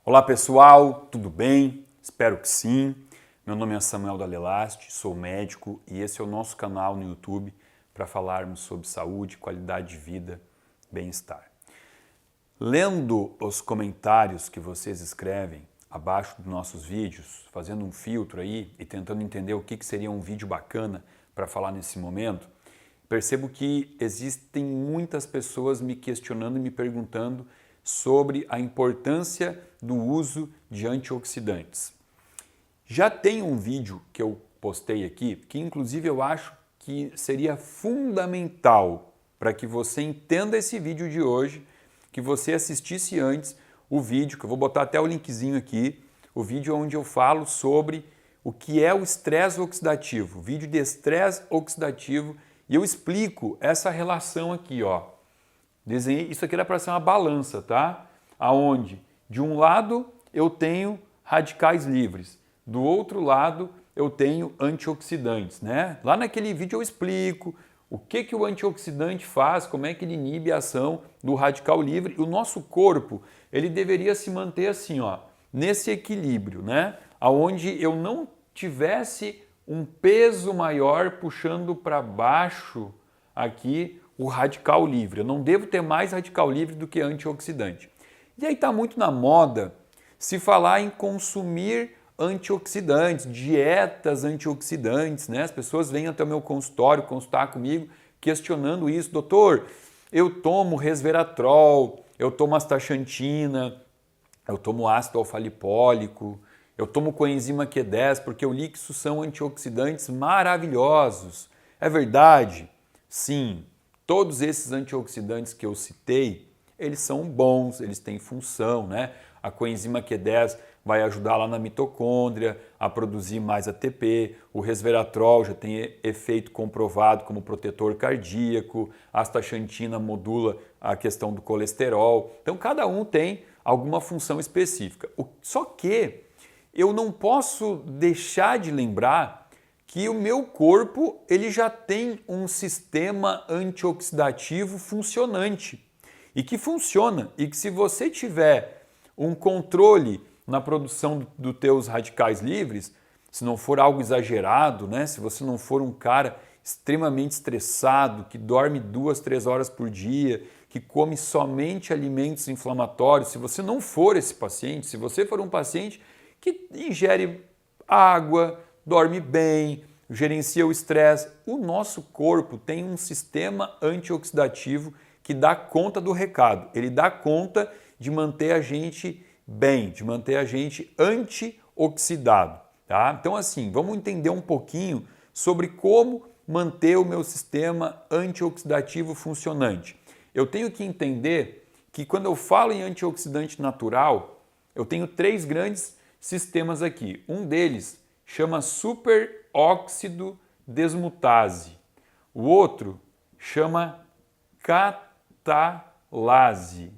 Olá pessoal, tudo bem? Espero que sim. Meu nome é Samuel Dalelaste, sou médico e esse é o nosso canal no YouTube para falarmos sobre saúde, qualidade de vida, bem-estar. Lendo os comentários que vocês escrevem abaixo dos nossos vídeos, fazendo um filtro aí e tentando entender o que seria um vídeo bacana para falar nesse momento, percebo que existem muitas pessoas me questionando e me perguntando sobre a importância do uso de antioxidantes. Já tem um vídeo que eu postei aqui, que inclusive eu acho que seria fundamental para que você entenda esse vídeo de hoje, que você assistisse antes o vídeo, que eu vou botar até o linkzinho aqui, o vídeo onde eu falo sobre o que é o estresse oxidativo, vídeo de estresse oxidativo, e eu explico essa relação aqui, ó. Desenhei, isso aqui era para ser uma balança, tá? Aonde de um lado eu tenho radicais livres, do outro lado eu tenho antioxidantes, né? Lá naquele vídeo eu explico o que o antioxidante faz, como é que ele inibe a ação do radical livre. O nosso corpo, ele deveria se manter assim, ó, nesse equilíbrio, né? Aonde eu não tivesse um peso maior puxando para baixo aqui o radical livre. Eu não devo ter mais radical livre do que antioxidante. E aí está muito na moda se falar em consumir antioxidantes, dietas antioxidantes, né? As pessoas vêm até o meu consultório consultar comigo questionando isso. Doutor, eu tomo resveratrol, eu tomo astaxantina, eu tomo ácido alfa-lipólico, eu tomo coenzima Q10 porque eu li que isso são antioxidantes maravilhosos. É verdade? Sim. Todos esses antioxidantes que eu citei, eles são bons, eles têm função, né? A coenzima Q10 vai ajudar lá na mitocôndria a produzir mais ATP, o resveratrol já tem efeito comprovado como protetor cardíaco, a astaxantina modula a questão do colesterol. Então cada um tem alguma função específica. Só que eu não posso deixar de lembrar que o meu corpo ele já tem um sistema antioxidativo funcionante e que funciona, e que se você tiver um controle na produção dos teus radicais livres, se não for algo exagerado, né? Se você não for um cara extremamente estressado, que dorme 2, 3 horas por dia, que come somente alimentos inflamatórios, se você não for esse paciente, se você for um paciente que ingere água, dorme bem, gerencia o estresse. O nosso corpo tem um sistema antioxidativo que dá conta do recado. Ele dá conta de manter a gente bem, de manter a gente antioxidado. Tá? Então assim, vamos entender um pouquinho sobre como manter o meu sistema antioxidativo funcionante. Eu tenho que entender que quando eu falo em antioxidante natural, eu tenho 3 grandes sistemas aqui. Um deles chama superóxido desmutase. O outro chama catalase.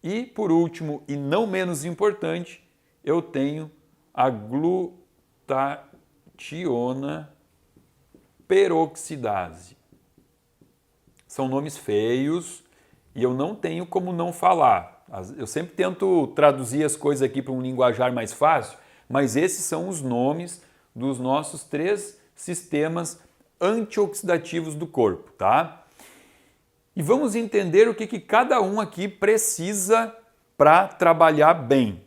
E por último, e não menos importante, eu tenho a glutationa peroxidase. São nomes feios e eu não tenho como não falar. Eu sempre tento traduzir as coisas aqui para um linguajar mais fácil, mas esses são os nomes dos nossos 3 sistemas antioxidativos do corpo, tá? E vamos entender o que cada um aqui precisa para trabalhar bem.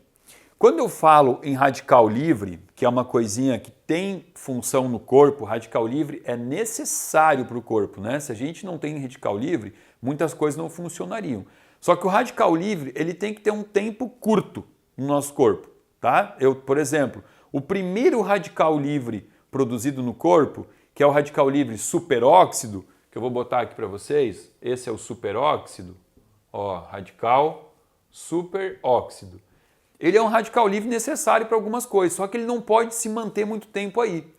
Quando eu falo em radical livre, que é uma coisinha que tem função no corpo, radical livre é necessário para o corpo, né? Se a gente não tem radical livre, muitas coisas não funcionariam. Só que o radical livre, ele tem que ter um tempo curto no nosso corpo, tá? Por exemplo, o primeiro radical livre produzido no corpo, que é o radical livre superóxido, que eu vou botar aqui para vocês, esse é o superóxido, ó, radical superóxido. Ele é um radical livre necessário para algumas coisas, só que ele não pode se manter muito tempo aí.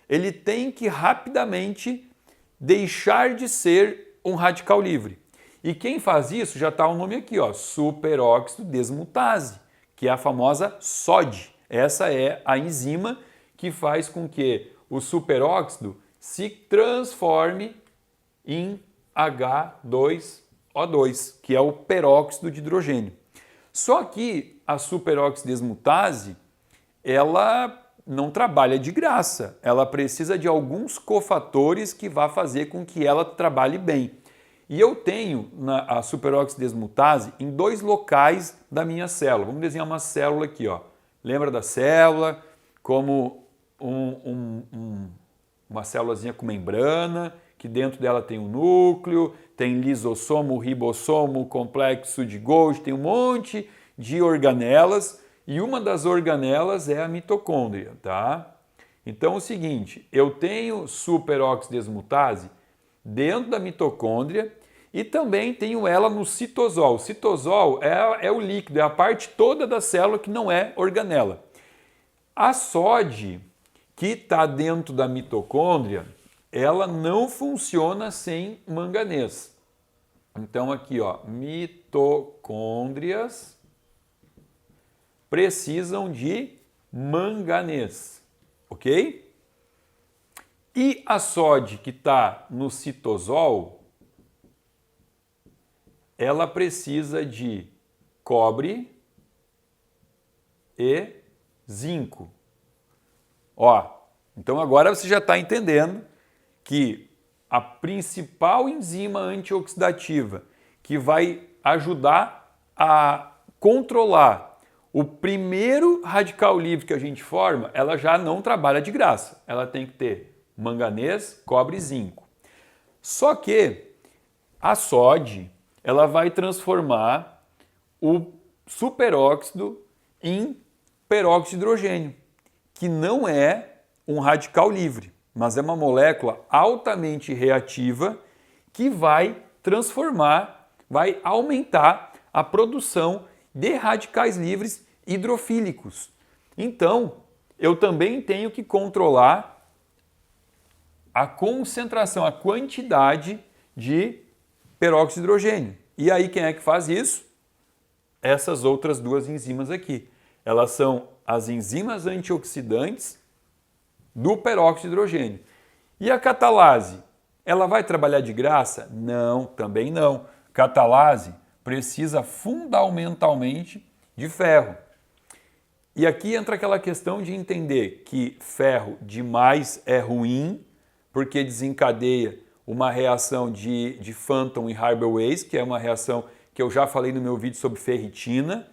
Ele tem que rapidamente deixar de ser um radical livre. E quem faz isso, já está o nome aqui, ó, superóxido desmutase, que é a famosa SOD. Essa é a enzima que faz com que o superóxido se transforme em H2O2, que é o peróxido de hidrogênio. Só que a superoxidesmutase, ela não trabalha de graça. Ela precisa de alguns cofatores que vá fazer com que ela trabalhe bem. E eu tenho a superoxidesmutase em 2 locais da minha célula. Vamos desenhar uma célula aqui, ó. Lembra da célula como uma célulazinha com membrana, que dentro dela tem um núcleo, tem lisossomo, ribossomo, complexo de Golgi, tem um monte de organelas e uma das organelas é a mitocôndria, tá? Então é o seguinte, eu tenho superoxidesmutase dentro da mitocôndria e também tenho ela no citosol. O citosol é o líquido, é a parte toda da célula que não é organela. A SOD, que está dentro da mitocôndria, ela não funciona sem manganês. Então aqui, ó, mitocôndrias precisam de manganês, ok? E a SOD que está no citosol, ela precisa de cobre e zinco. Ó, então agora você já está entendendo que a principal enzima antioxidativa que vai ajudar a controlar o primeiro radical livre que a gente forma, ela já não trabalha de graça. Ela tem que ter manganês, cobre e zinco. Só que a SOD, ela vai transformar o superóxido em peróxido de hidrogênio, que não é um radical livre, mas é uma molécula altamente reativa que vai transformar, vai aumentar a produção de radicais livres hidrofílicos. Então, eu também tenho que controlar a concentração, a quantidade de peróxido de hidrogênio. E aí quem é que faz isso? Essas outras 2 enzimas aqui. Elas são as enzimas antioxidantes do peróxido de hidrogênio. E a catalase, ela vai trabalhar de graça? Não, também não. Catalase precisa fundamentalmente de ferro. E aqui entra aquela questão de entender que ferro demais é ruim, porque desencadeia uma reação de Phantom e Haber-Weyss, que é uma reação que eu já falei no meu vídeo sobre ferritina.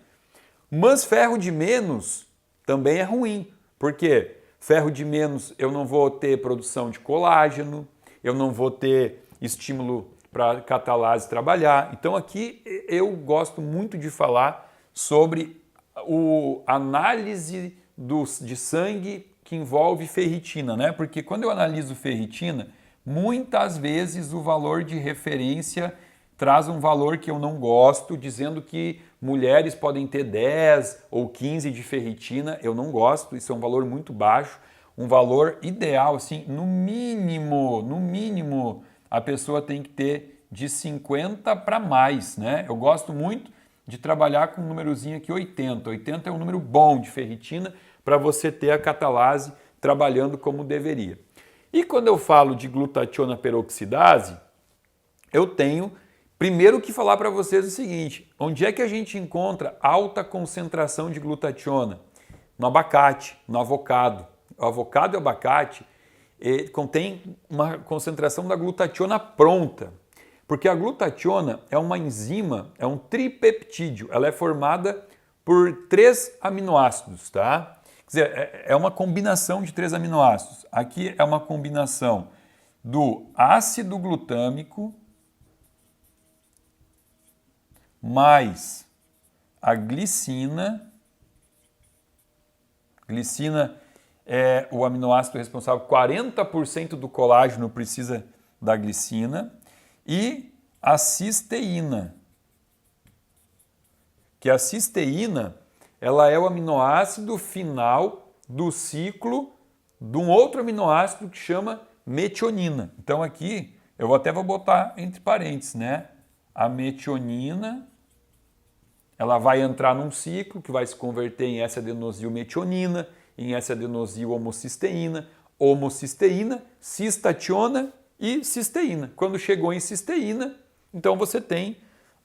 Mas ferro de menos também é ruim, porque ferro de menos eu não vou ter produção de colágeno, eu não vou ter estímulo para a catalase trabalhar. Então aqui eu gosto muito de falar sobre a análise de sangue que envolve ferritina, né? Porque quando eu analiso ferritina, muitas vezes o valor de referência traz um valor que eu não gosto, dizendo que mulheres podem ter 10 ou 15 de ferritina. Eu não gosto, isso é um valor muito baixo. Um valor ideal, assim, no mínimo, a pessoa tem que ter de 50 para mais, né? Eu gosto muito de trabalhar com um númerozinho aqui 80. 80 é um número bom de ferritina para você ter a catalase trabalhando como deveria. E quando eu falo de glutationa peroxidase, eu tenho primeiro que falar para vocês o seguinte, onde é que a gente encontra alta concentração de glutationa? No abacate, no avocado. O avocado e o abacate contém uma concentração da glutationa pronta, porque a glutationa é uma enzima, é um tripeptídeo, ela é formada por 3 aminoácidos, tá? Quer dizer, é uma combinação de 3 aminoácidos. Aqui é uma combinação do ácido glutâmico mais a glicina. Glicina é o aminoácido responsável por 40% do colágeno, precisa da glicina, e a cisteína, que a cisteína ela é o aminoácido final do ciclo de um outro aminoácido que chama metionina. Então aqui eu vou botar entre parênteses, né? A metionina, ela vai entrar num ciclo que vai se converter em S-adenosilmetionina, em S-adenosil-homocisteína, homocisteína, cistationa e cisteína. Quando chegou em cisteína, então você tem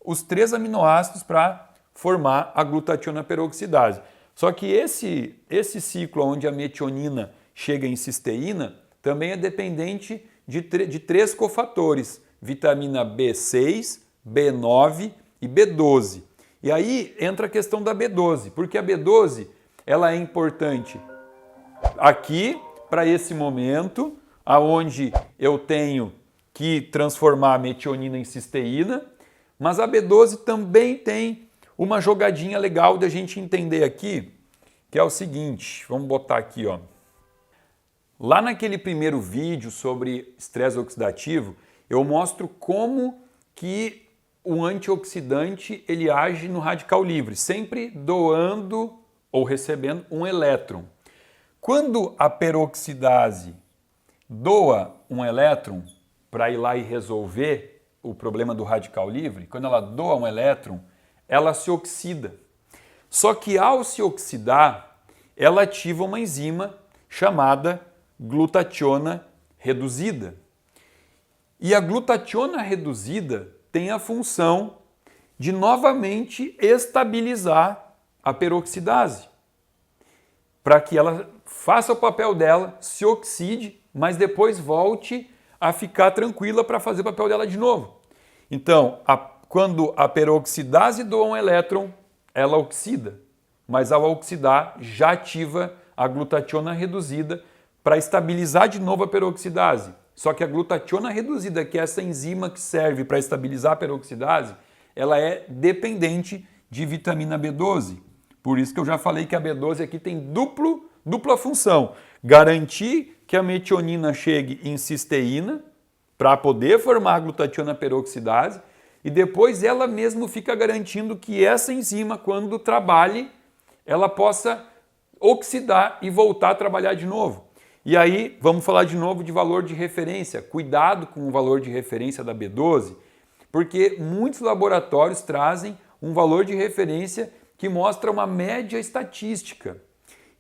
os 3 aminoácidos para formar a glutationa peroxidase. Só que esse ciclo onde a metionina chega em cisteína também é dependente de 3 cofatores, vitamina B6, B9 e B12. E aí entra a questão da B12, porque a B12 ela é importante aqui para esse momento, aonde eu tenho que transformar a metionina em cisteína, mas a B12 também tem uma jogadinha legal da gente entender aqui, que é o seguinte, vamos botar aqui, ó. Lá naquele primeiro vídeo sobre estresse oxidativo, eu mostro como que o antioxidante ele age no radical livre, sempre doando ou recebendo um elétron. Quando a peroxidase doa um elétron para ir lá e resolver o problema do radical livre, quando ela doa um elétron, ela se oxida. Só que ao se oxidar, ela ativa uma enzima chamada glutationa reduzida. E a glutationa reduzida tem a função de novamente estabilizar a peroxidase, para que ela faça o papel dela, se oxide, mas depois volte a ficar tranquila para fazer o papel dela de novo. Então, quando a peroxidase doa um elétron, ela oxida, mas ao oxidar já ativa a glutationa reduzida para estabilizar de novo a peroxidase. Só que a glutationa reduzida, que é essa enzima que serve para estabilizar a peroxidase, ela é dependente de vitamina B12. Por isso que eu já falei que a B12 aqui tem dupla função. Garantir que a metionina chegue em cisteína para poder formar a glutationa peroxidase e depois ela mesmo fica garantindo que essa enzima, quando trabalhe, ela possa oxidar e voltar a trabalhar de novo. E aí, vamos falar de novo de valor de referência. Cuidado com o valor de referência da B12, porque muitos laboratórios trazem um valor de referência que mostra uma média estatística.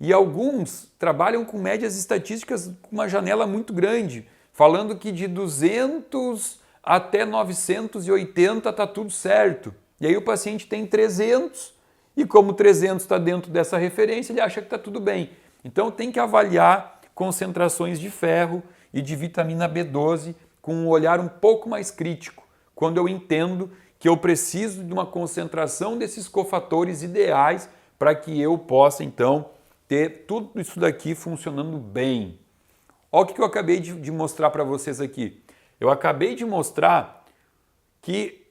E alguns trabalham com médias estatísticas com uma janela muito grande, falando que de 200 até 980 está tudo certo. E aí o paciente tem 300 e como 300 está dentro dessa referência, ele acha que está tudo bem. Então tem que avaliar concentrações de ferro e de vitamina B12 com um olhar um pouco mais crítico, quando eu entendo que eu preciso de uma concentração desses cofatores ideais para que eu possa, então, ter tudo isso daqui funcionando bem. Olha o que eu acabei de mostrar para vocês aqui. Eu acabei de mostrar que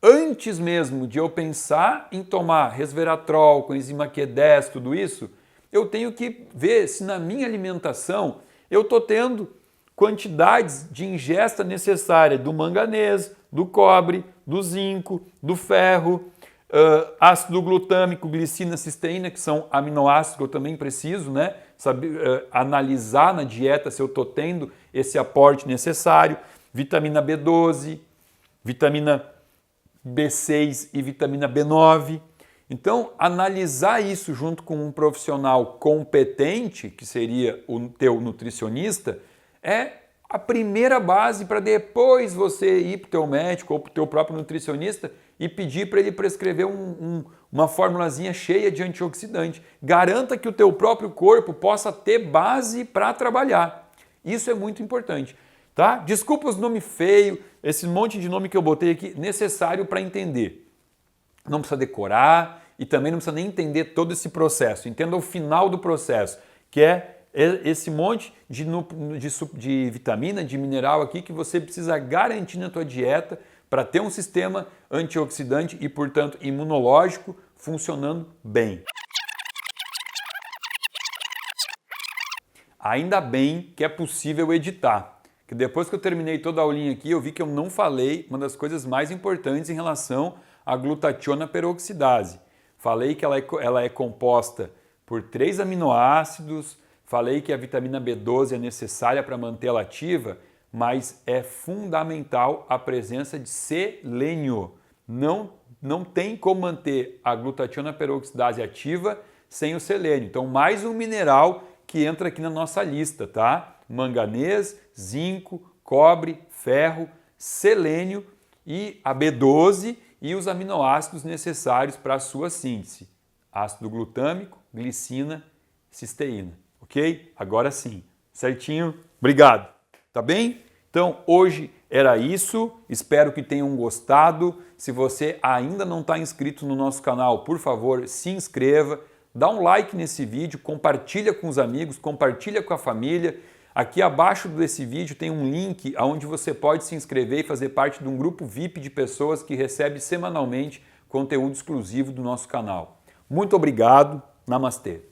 antes mesmo de eu pensar em tomar resveratrol, coenzima Q10, tudo isso, eu tenho que ver se na minha alimentação eu estou tendo quantidades de ingesta necessária do manganês, do cobre, do zinco, do ferro, ácido glutâmico, glicina, cisteína, que são aminoácidos que eu também preciso, né? Saber, analisar na dieta se eu estou tendo esse aporte necessário, vitamina B12, vitamina B6 e vitamina B9. Então, analisar isso junto com um profissional competente, que seria o teu nutricionista, é a primeira base para depois você ir para o teu médico ou para o teu próprio nutricionista e pedir para ele prescrever uma formulazinha cheia de antioxidante. Garanta que o teu próprio corpo possa ter base para trabalhar. Isso é muito importante. Tá? Desculpa os nomes feios, esse monte de nome que eu botei aqui, necessário para entender. Não precisa decorar e também não precisa nem entender todo esse processo. Entenda o final do processo, que é esse monte de vitamina, de mineral aqui que você precisa garantir na tua dieta para ter um sistema antioxidante e, portanto, imunológico funcionando bem. Ainda bem que é possível editar, que depois que eu terminei toda a aulinha aqui, eu vi que eu não falei uma das coisas mais importantes em relação à glutationa peroxidase. Falei que ela é composta por 3 aminoácidos, falei que a vitamina B12 é necessária para mantê-la ativa, mas é fundamental a presença de selênio. Não tem como manter a glutationa peroxidase ativa sem o selênio. Então, mais um mineral que entra aqui na nossa lista, tá? Manganês, zinco, cobre, ferro, selênio e a B12 e os aminoácidos necessários para a sua síntese: ácido glutâmico, glicina, cisteína. Ok? Agora sim, certinho? Obrigado. Tá bem? Então, hoje era isso. Espero que tenham gostado. Se você ainda não está inscrito no nosso canal, por favor, se inscreva. Dá um like nesse vídeo, compartilha com os amigos, compartilha com a família. Aqui abaixo desse vídeo tem um link onde você pode se inscrever e fazer parte de um grupo VIP de pessoas que recebe semanalmente conteúdo exclusivo do nosso canal. Muito obrigado. Namastê.